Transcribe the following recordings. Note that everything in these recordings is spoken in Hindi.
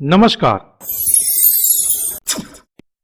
नमस्कार।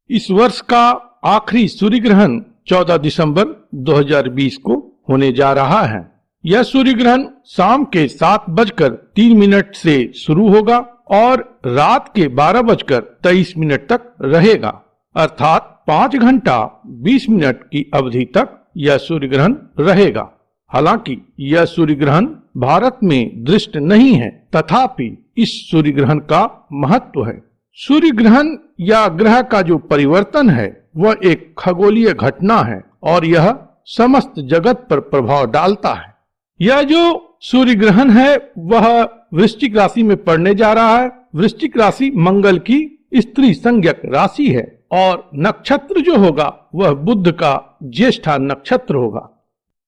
इस वर्ष का आखिरी सूर्य ग्रहण 14 दिसंबर 2020 को होने जा रहा है। यह सूर्य ग्रहण शाम के 7:03 से शुरू होगा और रात के 12:23 तक रहेगा, अर्थात 5 घंटा 20 मिनट की अवधि तक यह सूर्य ग्रहण रहेगा। हालांकि यह सूर्य ग्रहण भारत में दृष्ट नहीं है, तथापि इस सूर्य ग्रहण का महत्व है। सूर्य ग्रहण या ग्रह का जो परिवर्तन है वह एक खगोलीय घटना है और यह समस्त जगत पर प्रभाव डालता है। यह जो सूर्य ग्रहण है वह वृश्चिक राशि में पड़ने जा रहा है। वृश्चिक राशि मंगल की स्त्री संज्ञक राशि है और नक्षत्र जो होगा वह बुध का ज्येष्ठा नक्षत्र होगा।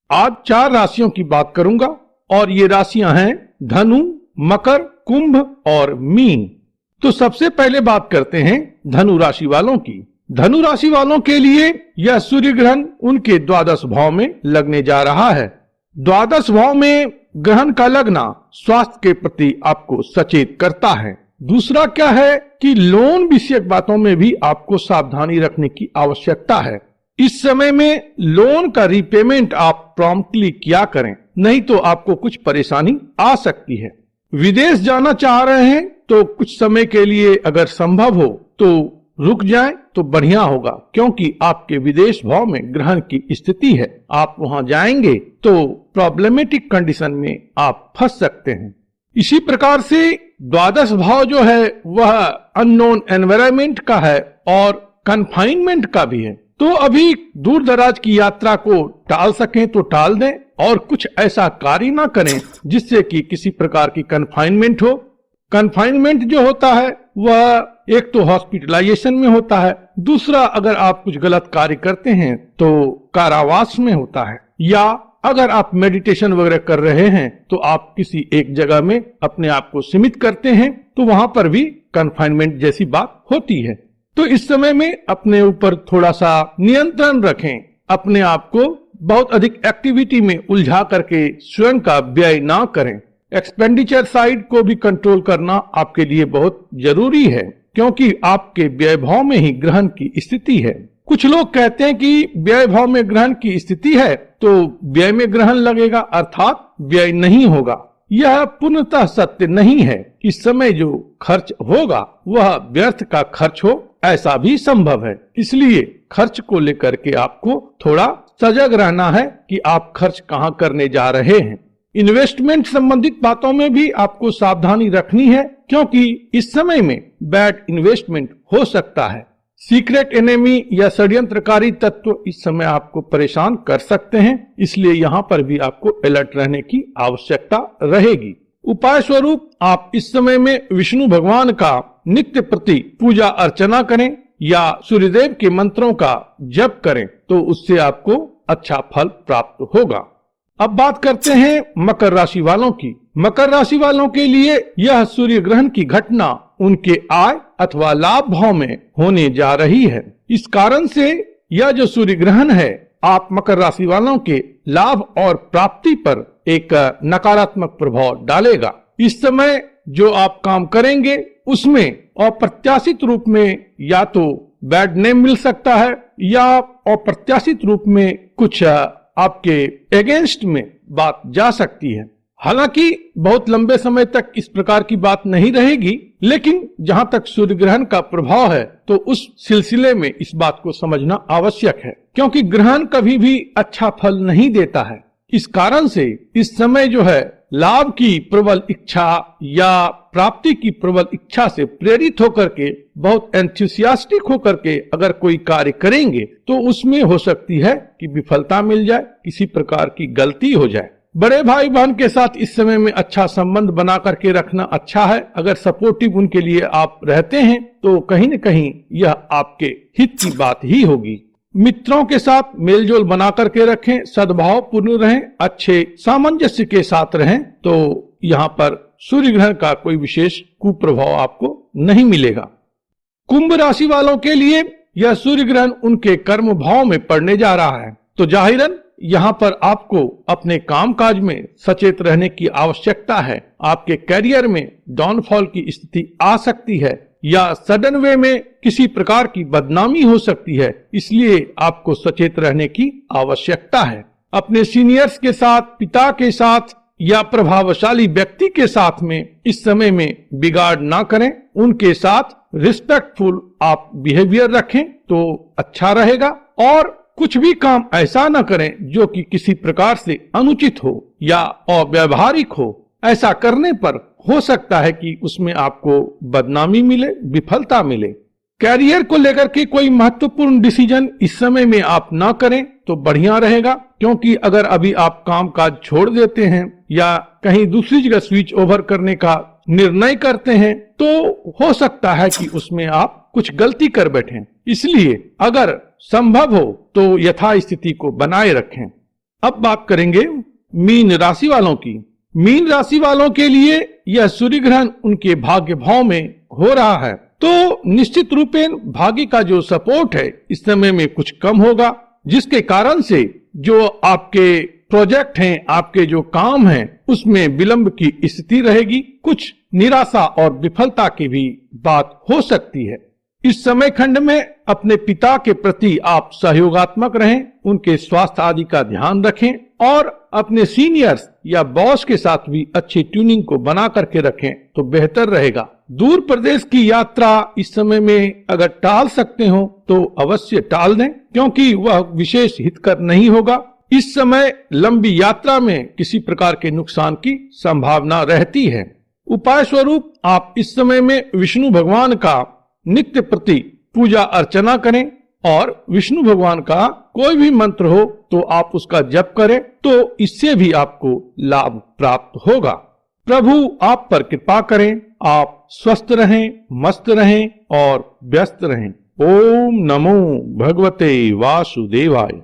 आज 4 राशियों की बात करूंगा और ये राशियां हैं धनु, मकर, कुंभ और मीन। तो सबसे पहले बात करते हैं धनु राशि वालों की। धनु राशि वालों के लिए यह सूर्य ग्रहण उनके द्वादश भाव में लगने जा रहा है। द्वादश भाव में ग्रहण का लगना स्वास्थ्य के प्रति आपको सचेत करता है। दूसरा क्या है कि लोन विषयक बातों में भी आपको सावधानी रखने की आवश्यकता है। इस समय में लोन का रीपेमेंट आप प्रॉम्प्टली किया करें, नहीं तो आपको कुछ परेशानी आ सकती है। विदेश जाना चाह रहे हैं तो कुछ समय के लिए अगर संभव हो तो रुक जाएं तो बढ़िया होगा, क्योंकि आपके विदेश भाव में ग्रहण की स्थिति है। आप वहां जाएंगे तो प्रॉब्लमेटिक कंडीशन में आप फंस सकते हैं। इसी प्रकार से द्वादश भाव जो है वह अननोन एनवायरनमेंट का है और कन्फाइनमेंट का भी है। तो अभी दूर दराज की यात्रा को टाल सकें तो टाल दें और कुछ ऐसा कार्य ना करें जिससे कि किसी प्रकार की कन्फाइनमेंट हो। कन्फाइनमेंट जो होता है वह एक तो हॉस्पिटलाइजेशन में होता है, दूसरा अगर आप कुछ गलत कार्य करते हैं तो कारावास में होता है, या अगर आप मेडिटेशन वगैरह कर रहे हैं तो आप किसी एक जगह में अपने आप को सीमित करते हैं तो वहां पर भी कन्फाइनमेंट जैसी बात होती है। तो इस समय में अपने ऊपर थोड़ा सा नियंत्रण रखें, अपने आप को बहुत अधिक एक्टिविटी में उलझा करके स्वयं का व्यय ना करें। एक्सपेंडिचर साइड को भी कंट्रोल करना आपके लिए बहुत जरूरी है, क्योंकि आपके व्यय भाव में ही ग्रहण की स्थिति है। कुछ लोग कहते हैं कि व्यय भाव में ग्रहण की स्थिति है तो व्यय में ग्रहण लगेगा, अर्थात व्यय नहीं होगा। यह पूर्णतः सत्य नहीं है। इस समय जो खर्च होगा वह व्यर्थ का खर्च हो, ऐसा भी संभव है। इसलिए खर्च को लेकर के आपको थोड़ा सजग रहना है कि आप खर्च कहाँ करने जा रहे हैं। इन्वेस्टमेंट संबंधित बातों में भी आपको सावधानी रखनी है, क्योंकि इस समय में बैड इन्वेस्टमेंट हो सकता है। सीक्रेट एनिमी या षड्यंत्रकारी तत्व इस समय आपको परेशान कर सकते हैं, इसलिए यहाँ पर भी आपको अलर्ट रहने की आवश्यकता रहेगी। उपाय स्वरूप आप इस समय में विष्णु भगवान का नित्य प्रति पूजा अर्चना करें या सूर्यदेव के मंत्रों का जप करें तो उससे आपको अच्छा फल प्राप्त होगा। अब बात करते हैं मकर राशि वालों की। मकर राशि वालों के लिए यह सूर्य ग्रहण की घटना उनके आय अथवा लाभ भाव में होने जा रही है। इस कारण से यह जो सूर्य ग्रहण है आप मकर राशि वालों के लाभ और प्राप्ति पर एक नकारात्मक प्रभाव डालेगा। इस समय जो आप काम करेंगे उसमें अप्रत्याशित रूप में या तो बैड नेम मिल सकता है या अप्रत्याशित रूप में कुछ आपके अगेंस्ट में बात जा सकती है। हालांकि बहुत लंबे समय तक इस प्रकार की बात नहीं रहेगी, लेकिन जहां तक सूर्य ग्रहण का प्रभाव है तो उस सिलसिले में इस बात को समझना आवश्यक है, क्योंकि ग्रहण कभी भी अच्छा फल नहीं देता है। इस कारण से इस समय जो है लाभ की प्रबल इच्छा या प्राप्ति की प्रबल इच्छा से प्रेरित होकर के बहुत एंथुसियास्टिक होकर के अगर कोई कार्य करेंगे तो उसमें हो सकती है कि विफलता मिल जाए, किसी प्रकार की गलती हो जाए। बड़े भाई बहन के साथ इस समय में अच्छा संबंध बना करके रखना अच्छा है। अगर सपोर्टिव उनके लिए आप रहते हैं तो कहीं न कहीं यह आपके हित की बात ही होगी। मित्रों के साथ मेलजोल बना करके रखें, सद्भाव पूर्ण रहें, अच्छे सामंजस्य के साथ रहें तो यहाँ पर सूर्य ग्रहण का कोई विशेष कुप्रभाव आपको नहीं मिलेगा। कुंभ राशि वालों के लिए यह सूर्य ग्रहण उनके कर्म भाव में पड़ने जा रहा है, तो जाहिरन यहाँ पर आपको अपने कामकाज में सचेत रहने की आवश्यकता है। आपके करियर में डाउनफॉल की स्थिति आ सकती है या सडन वे में किसी प्रकार की बदनामी हो सकती है, इसलिए आपको सचेत रहने की आवश्यकता है। अपने सीनियर्स के साथ, पिता के साथ या प्रभावशाली व्यक्ति के साथ में इस समय में बिगाड़ ना करें। उनके साथ रिस्पेक्टफुल आप बिहेवियर रखें तो अच्छा रहेगा। और कुछ भी काम ऐसा न करें जो कि किसी प्रकार से अनुचित हो या अव्यावहारिक हो। ऐसा करने पर हो सकता है कि उसमें आपको बदनामी मिले, विफलता मिले। कैरियर को लेकर के कोई महत्वपूर्ण डिसीजन इस समय में आप ना करें तो बढ़िया रहेगा, क्योंकि अगर अभी आप कामकाज छोड़ देते हैं या कहीं दूसरी जगह स्विच ओवर करने का निर्णय करते हैं तो हो सकता है कि उसमें आप कुछ गलती कर बैठें। इसलिए अगर संभव हो तो यथास्थिति को बनाए रखें। अब बात करेंगे मीन राशि वालों की। मीन राशि वालों के लिए यह सूर्य ग्रहण उनके भाग्य भाव में हो रहा है, तो निश्चित रूपेण भाग्य का जो सपोर्ट है इस समय में कुछ कम होगा, जिसके कारण से जो आपके प्रोजेक्ट हैं, आपके जो काम हैं, उसमें विलंब की स्थिति रहेगी। कुछ निराशा और विफलता की भी बात हो सकती है। इस समय खंड में अपने पिता के प्रति आप सहयोगात्मक रहें, उनके स्वास्थ्य आदि का ध्यान रखें और अपने सीनियर्स या बॉस के साथ भी अच्छी ट्यूनिंग को बना करके रखें तो बेहतर रहेगा। दूर प्रदेश की यात्रा इस समय में अगर टाल सकते हो तो अवश्य टाल दें, क्योंकि वह विशेष हितकर नहीं होगा। इस समय लंबी यात्रा में किसी प्रकार के नुकसान की संभावना रहती है। उपाय स्वरूप आप इस समय में विष्णु भगवान का नित्य प्रति पूजा अर्चना करें और विष्णु भगवान का कोई भी मंत्र हो तो आप उसका जप करें, तो इससे भी आपको लाभ प्राप्त होगा। प्रभु आप पर कृपा करें, आप स्वस्थ रहें, मस्त रहें और व्यस्त रहें। ओम नमो भगवते वासुदेवाय।